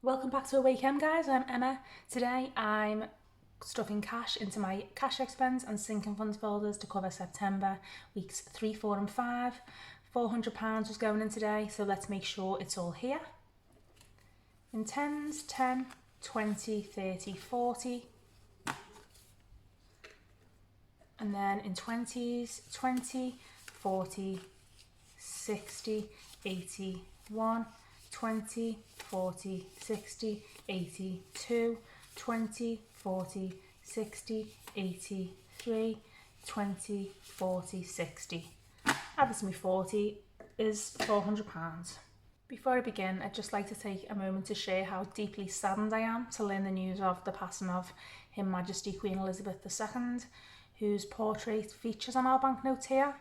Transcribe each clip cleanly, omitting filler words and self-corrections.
Welcome back to a weekend, guys. I'm Emma. Today I'm stuffing cash into my cash expense and sinking funds folders to cover September weeks 3, 4 and 5. £400 was going in today, so let's make sure it's all here. In tens, 10, 20, 30, 40. And then in 20s, 20, 40, 60, 80, 1, 20, 40, 60, 82, 20, 40, 60, 83, 20, 40, 60. Add this to me 40 is £400. Before I begin, I'd just like to take a moment to share how deeply saddened I am to learn the news of the passing of Her Majesty Queen Elizabeth II, whose portrait features on our banknotes here.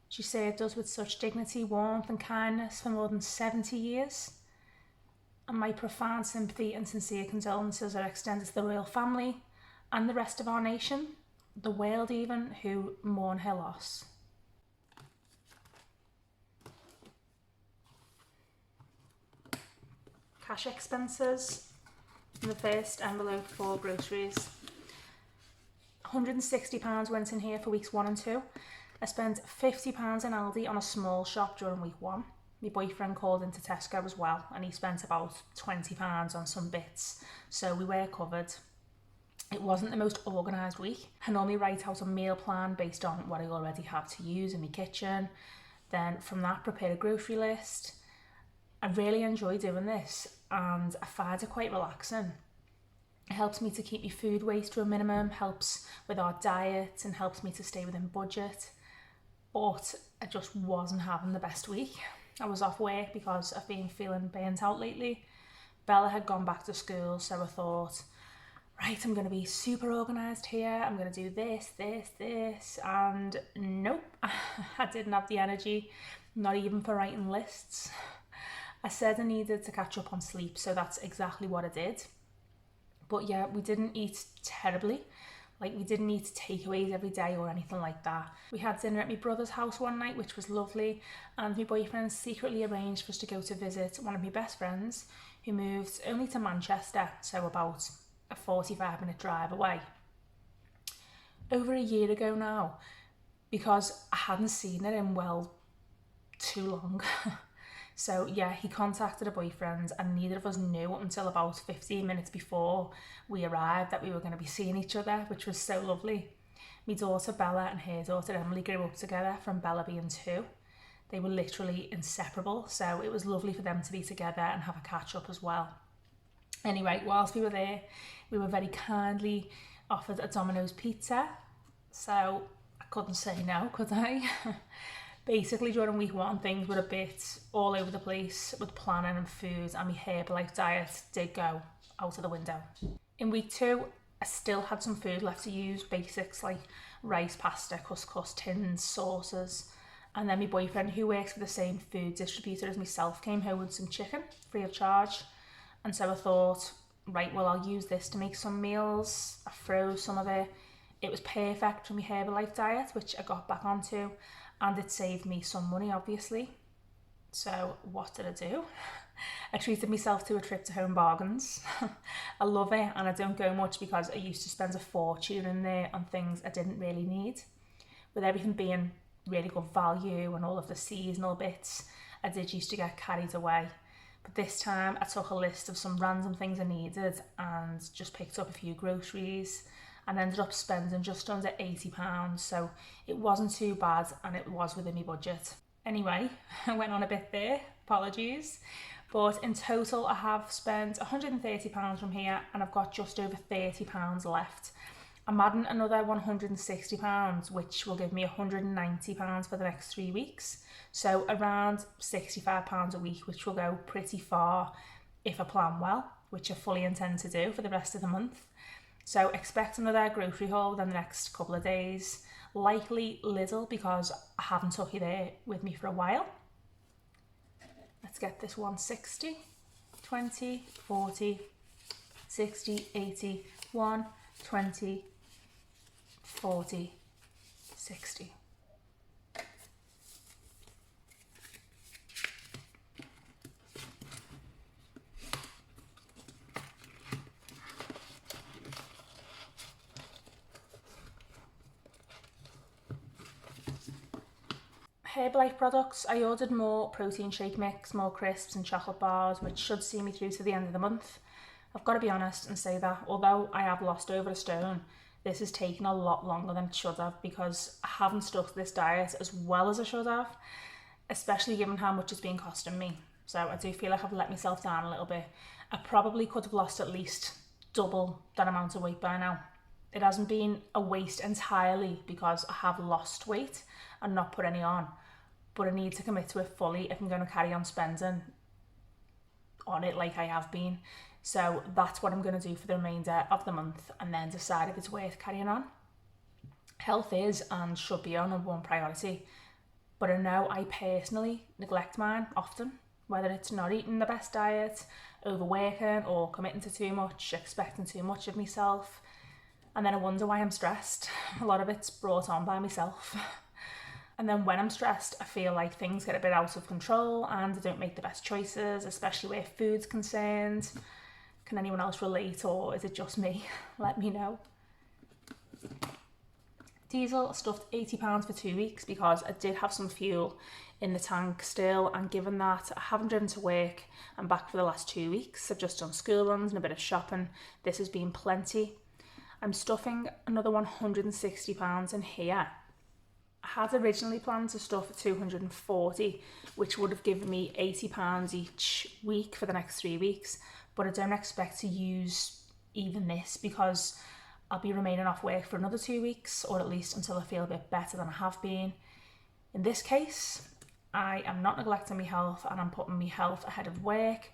She served us with such dignity, warmth and kindness for more than 70 years. And my profound sympathy and sincere condolences are extended to the royal family and the rest of our nation, the world even, who mourn her loss. Cash expenses. In the first envelope for groceries. £160 went in here for weeks 1 and 2. I spent £50 in Aldi on a small shop during week 1. My boyfriend called into Tesco as well, and he spent about £20 on some bits, so we were covered. It wasn't the most organised week. I normally write out a meal plan based on what I already have to use in my kitchen, then from that prepare a grocery list. I really enjoy doing this and I find it quite relaxing. It helps me to keep my food waste to a minimum, helps with our diet and helps me to stay within budget. But I just wasn't having the best week. I was off work because I've been feeling burnt out lately. Bella had gone back to school, so I thought, right, I'm going to be super organised here. I'm going to do this, and nope, I didn't have the energy, not even for writing lists. I said I needed to catch up on sleep, so that's exactly what I did. But yeah, we didn't eat terribly. Like, we didn't eat takeaways every day or anything like that. We had dinner at my brother's house one night, which was lovely, and my boyfriend secretly arranged for us to go to visit one of my best friends who moved only to Manchester, so about a 45-minute drive away. Over a year ago now, because I hadn't seen her in, well, too long. So yeah, he contacted a boyfriend and neither of us knew until about 15 minutes before we arrived that we were going to be seeing each other, which was so lovely. My daughter Bella and her daughter Emily grew up together from Bella being 2. They were literally inseparable, so it was lovely for them to be together and have a catch up as well. Anyway, whilst we were there, we were very kindly offered a Domino's pizza, so I couldn't say no, could I? Basically, during week 1, things were a bit all over the place with planning and food, and my Herbalife diet did go out of the window. In week 2, I still had some food left to use, basics like rice, pasta, couscous, tins, sauces. And then my boyfriend, who works for the same food distributor as myself, came home with some chicken, free of charge. And so I thought, right, well, I'll use this to make some meals. I froze some of it. It was perfect for my Herbalife diet, which I got back onto. And it saved me some money, obviously. So what did I do? I treated myself to a trip to Home Bargains. I love it, and I don't go much because I used to spend a fortune in there on things I didn't really need. With everything being really good value and all of the seasonal bits, I did used to get carried away. But this time I took a list of some random things I needed and just picked up a few groceries and ended up spending just under £80, so it wasn't too bad and it was within my budget. Anyway, I went on a bit there, apologies, but in total I have spent £130 from here and I've got just over £30 left. I'm adding another £160, which will give me £190 for the next 3 weeks, so around £65 a week, which will go pretty far if I plan well, which I fully intend to do for the rest of the month. So expect another grocery haul within the next couple of days. Likely Lidl because I haven't took you there with me for a while. Let's get this 160, 20, 40, 60, 80, 1, 20, 40, 60. Herbalife products, I ordered more protein shake mix, more crisps and chocolate bars, which should see me through to the end of the month. I've got to be honest and say that although I have lost over a stone, this has taken a lot longer than it should have because I haven't stuck to this diet as well as I should have, especially given how much it's been costing me. So I do feel like I've let myself down a little bit. I probably could have lost at least double that amount of weight by now. It hasn't been a waste entirely because I have lost weight and not put any on, but I need to commit to it fully if I'm going to carry on spending on it like I have been. So that's what I'm going to do for the remainder of the month and then decide if it's worth carrying on. Health is and should be our number one priority, but I know I personally neglect mine often, whether it's not eating the best diet, overworking or committing to too much, expecting too much of myself. And then I wonder why I'm stressed. A lot of it's brought on by myself. And then when I'm stressed, I feel like things get a bit out of control and I don't make the best choices, especially where food's concerned. Can anyone else relate, or is it just me? Let me know. Diesel stuffed £80 for 2 weeks because I did have some fuel in the tank still, and given that I haven't driven to work and back for the last 2 weeks, I've just done school runs and a bit of shopping, this has been plenty. I'm stuffing another £160 in here. I had originally planned to stuff 240, which would have given me £80 each week for the next 3 weeks, but I don't expect to use even this because I'll be remaining off work for another 2 weeks, or at least until I feel a bit better than I have been. In this case, I am not neglecting my health and I'm putting my health ahead of work.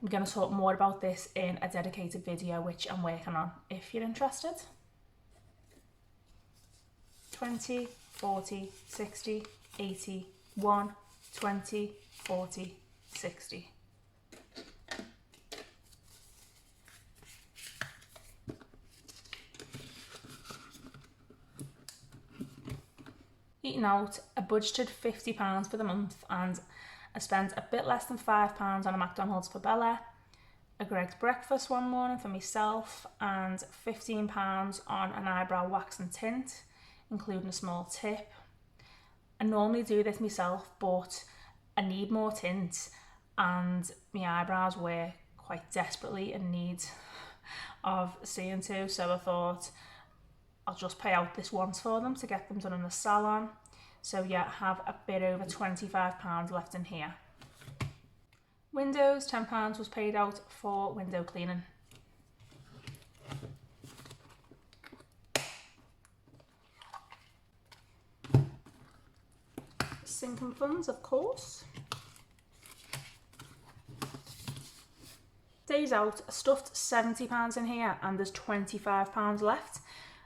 I'm going to talk more about this in a dedicated video which I'm working on if you're interested. 20, 40, 60, 80, 1, 20, 40, 60. Eating out, I budgeted £50 for the month and I spent a bit less than £5 on a McDonald's for Bella, a Greg's breakfast one morning for myself, and £15 on an eyebrow wax and tint, including a small tip. I normally do this myself, but I need more tint and my eyebrows were quite desperately in need of seeing to, so I thought I'll just pay out this once for them to get them done in the salon. So yeah, I have a bit over £25 left in here. Windows, £10 was paid out for window cleaning. Sinking funds, of course. Days out, I stuffed £70 in here and there's £25 left.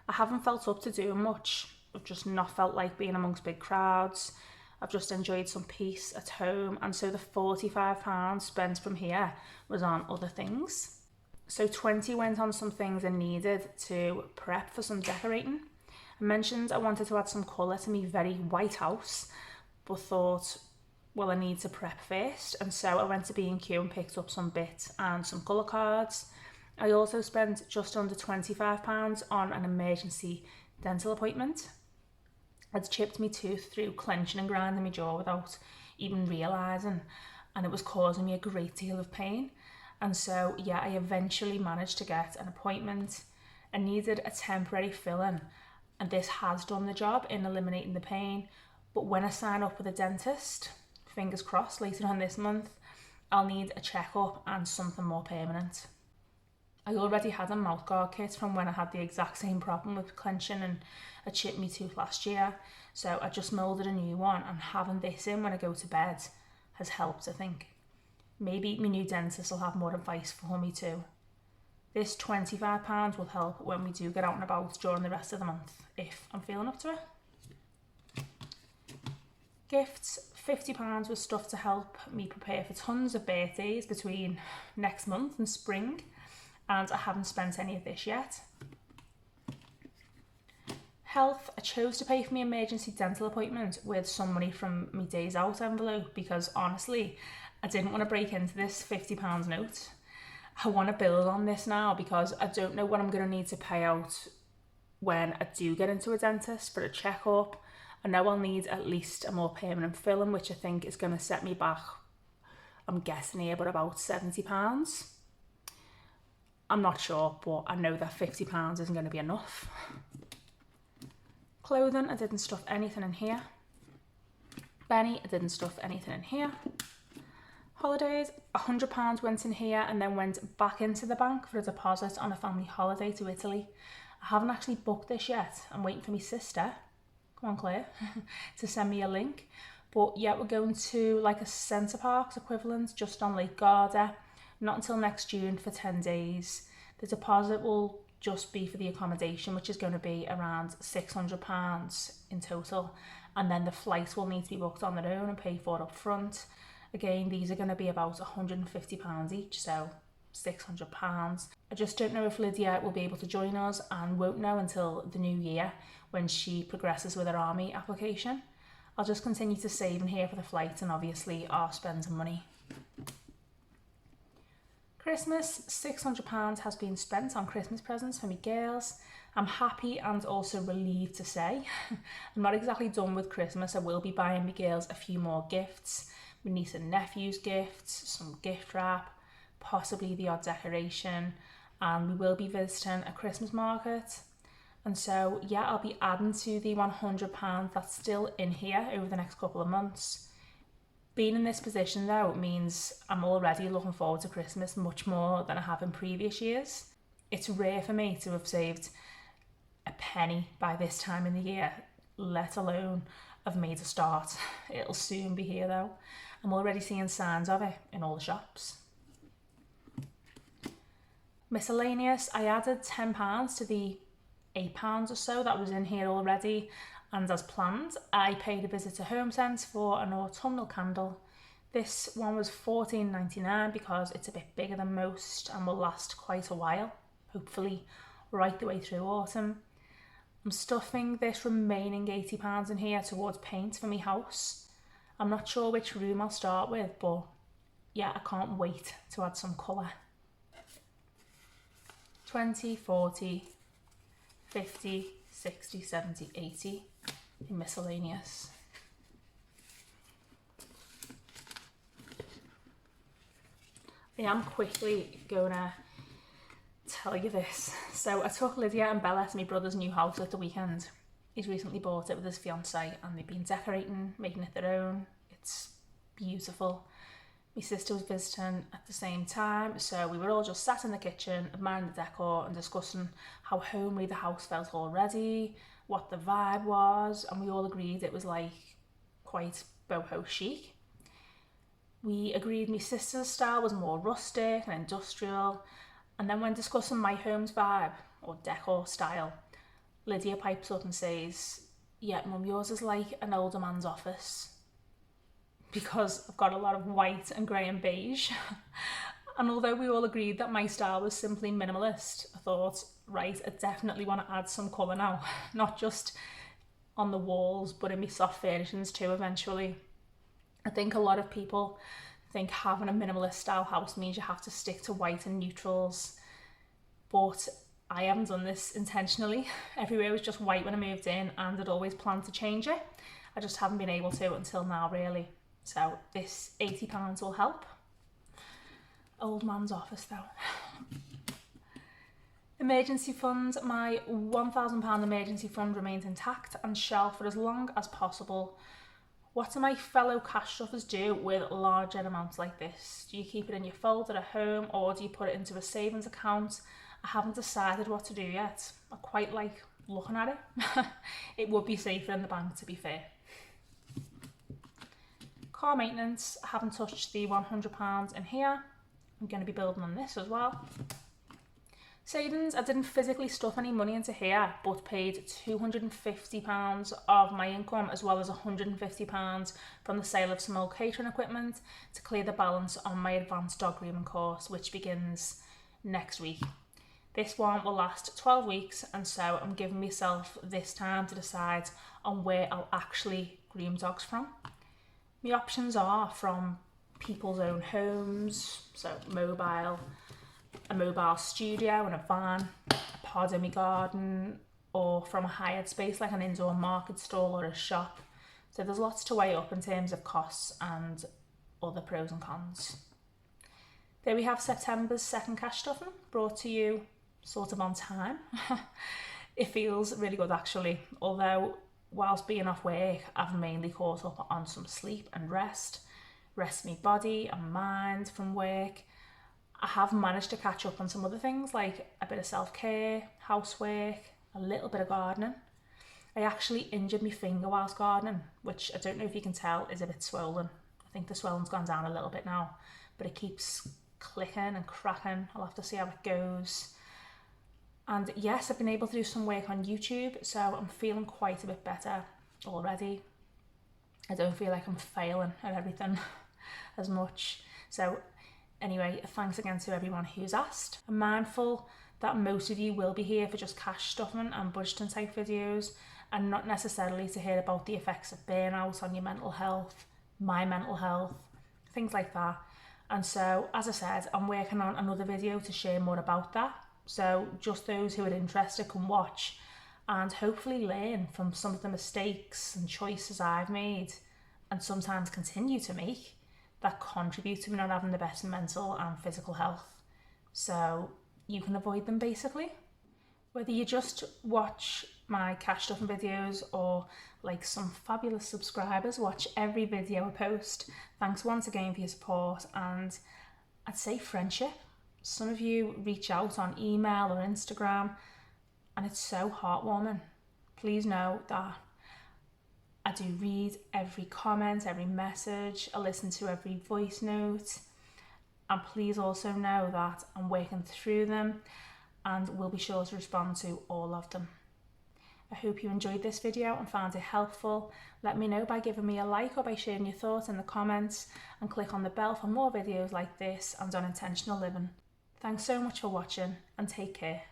I haven't felt up to doing much. I've just not felt like being amongst big crowds. I've just enjoyed some peace at home, and so the £45 spent from here was on other things. So 20 went on some things I needed to prep for some decorating. I mentioned I wanted to add some colour to my very white house, but thought, well, I need to prep first, and so I went to B&Q and picked up some bits and some colour cards. I also spent just under £25 on an emergency dental appointment. I'd chipped my tooth through clenching and grinding my jaw without even realising, and it was causing me a great deal of pain. And so, yeah, I eventually managed to get an appointment. I needed a temporary fill-in, and this has done the job in eliminating the pain. But when I sign up with a dentist, fingers crossed, later on this month, I'll need a checkup and something more permanent. I already had a mouthguard kit from when I had the exact same problem with clenching and I chipped my tooth last year, so I just moulded a new one, and having this in when I go to bed has helped, I think. Maybe my new dentist will have more advice for me too. This £25 will help when we do get out and about during the rest of the month, if I'm feeling up to it. Gifts, £50 was stuff to help me prepare for tons of birthdays between next month and spring, and I haven't spent any of this yet. Health, I chose to pay for my emergency dental appointment with some money from my days out envelope because honestly, I didn't want to break into this £50 note. I want to build on this now because I don't know what I'm going to need to pay out when I do get into a dentist for a checkup I know I'll need at least a more permanent filling, which I think is going to set me back, I'm guessing here, but about £70. I'm not sure, but I know that £50 isn't going to be enough. Clothing, I didn't stuff anything in here. Benny, I didn't stuff anything in here. Holidays, £100 went in here and then went back into the bank for a deposit on a family holiday to Italy. I haven't actually booked this yet. I'm waiting for my sister, come on Claire, to send me a link. But yeah, we're going to like a Centre Parks equivalent just on Lake Garda. Not until next June for 10 days. The deposit will just be for the accommodation, which is going to be around £600 in total. And then the flights will need to be booked on their own and paid for up front. Again, these are going to be about £150 each, so £600. I just don't know if Lydia will be able to join us, and won't know until the new year when she progresses with her army application. I'll just continue to save in here for the flight and obviously our spending money. Christmas, £600 has been spent on Christmas presents for me girls. I'm happy and also relieved to say I'm not exactly done with Christmas. I will be buying my girls a few more gifts. My niece and nephew's gifts, some gift wrap, possibly the odd decoration, and we will be visiting a Christmas market. And so yeah, I'll be adding to the £100 that's still in here over the next couple of months. Being in this position though means I'm already looking forward to Christmas much more than I have in previous years. It's rare for me to have saved a penny by this time in the year, let alone have made a start. It'll soon be here though. I'm already seeing signs of it in all the shops. Miscellaneous, I added £10 to the £8 or so that was in here already, and as planned I paid a visit to Home Sense for an autumnal candle. This one was £14.99 because it's a bit bigger than most and will last quite a while, hopefully right the way through autumn. I'm stuffing this remaining £80 in here towards paint for my house. I'm not sure which room I'll start with, but yeah, I can't wait to add some colour. 20, 40, 50, 60, 70, 80 in miscellaneous. I am quickly gonna tell you this. So I took Lydia and Bella to my brother's new house at the weekend. He's recently bought it with his fiancée and they've been decorating, making it their own. It's beautiful. My sister was visiting at the same time, so we were all just sat in the kitchen admiring the decor and discussing how homely the house felt already, what the vibe was, and we all agreed it was like quite boho chic. We agreed my sister's style was more rustic and industrial, and then when discussing my home's vibe or decor style, Lydia pipes up and says, "Yeah, Mum, yours is like an older man's office," because I've got a lot of white and grey and beige. And although we all agreed that my style was simply minimalist, I thought, right, I definitely want to add some colour now, not just on the walls but in my soft furnishings too eventually. I think a lot of people think having a minimalist style house means you have to stick to white and neutrals, but I haven't done this intentionally. Everywhere was just white when I moved in and I'd always planned to change it. I just haven't been able to until now really. So this £80 will help. Old man's office though. Emergency fund. My £1,000 emergency fund remains intact and shelved for as long as possible. What do my fellow cash stuffers do with larger amounts like this? Do you keep it in your folder at home or do you put it into a savings account? I haven't decided what to do yet. I quite like looking at it. It would be safer in the bank, to be fair. Car maintenance. I haven't touched the £100 in here. I'm going to be building on this as well. Savings. I didn't physically stuff any money into here, but paid £250 of my income as well as £150 from the sale of some old catering equipment to clear the balance on my advanced dog grooming course, which begins next week. This one will last 12 weeks, and so I'm giving myself this time to decide on where I'll actually groom dogs from. My options are from people's own homes, so a mobile studio and a van, a pod in my garden, or from a hired space like an indoor market stall or a shop. So there's lots to weigh up in terms of costs and other pros and cons. There we have September's second cash stuffing, brought to you sort of on time. It feels really good actually, although whilst being off work, I've mainly caught up on some sleep and rest my body and mind from work. I have managed to catch up on some other things like a bit of self-care, housework, a little bit of gardening. I actually injured my finger whilst gardening, which I don't know if you can tell is a bit swollen. I think the swelling's gone down a little bit now, but it keeps clicking and cracking. I'll have to see how it goes. And yes, I've been able to do some work on YouTube, so I'm feeling quite a bit better already. I don't feel like I'm failing at everything as much. So anyway, thanks again to everyone who's asked. I'm mindful that most of you will be here for just cash stuffing and budgeting type videos, and not necessarily to hear about the effects of burnout on your mental health, my mental health, things like that. And so, as I said, I'm working on another video to share more about that. So just those who are interested can watch and hopefully learn from some of the mistakes and choices I've made and sometimes continue to make that contribute to me not having the best mental and physical health. So you can avoid them basically. Whether you just watch my cash stuffing videos or like some fabulous subscribers watch every video I post, thanks once again for your support and I'd say friendship. Some of you reach out on email or Instagram and it's so heartwarming. Please know that I do read every comment, every message, I listen to every voice note, and please also know that I'm working through them and will be sure to respond to all of them. I hope you enjoyed this video and found it helpful. Let me know by giving me a like or by sharing your thoughts in the comments, and click on the bell for more videos like this and on intentional living. Thanks so much for watching and take care.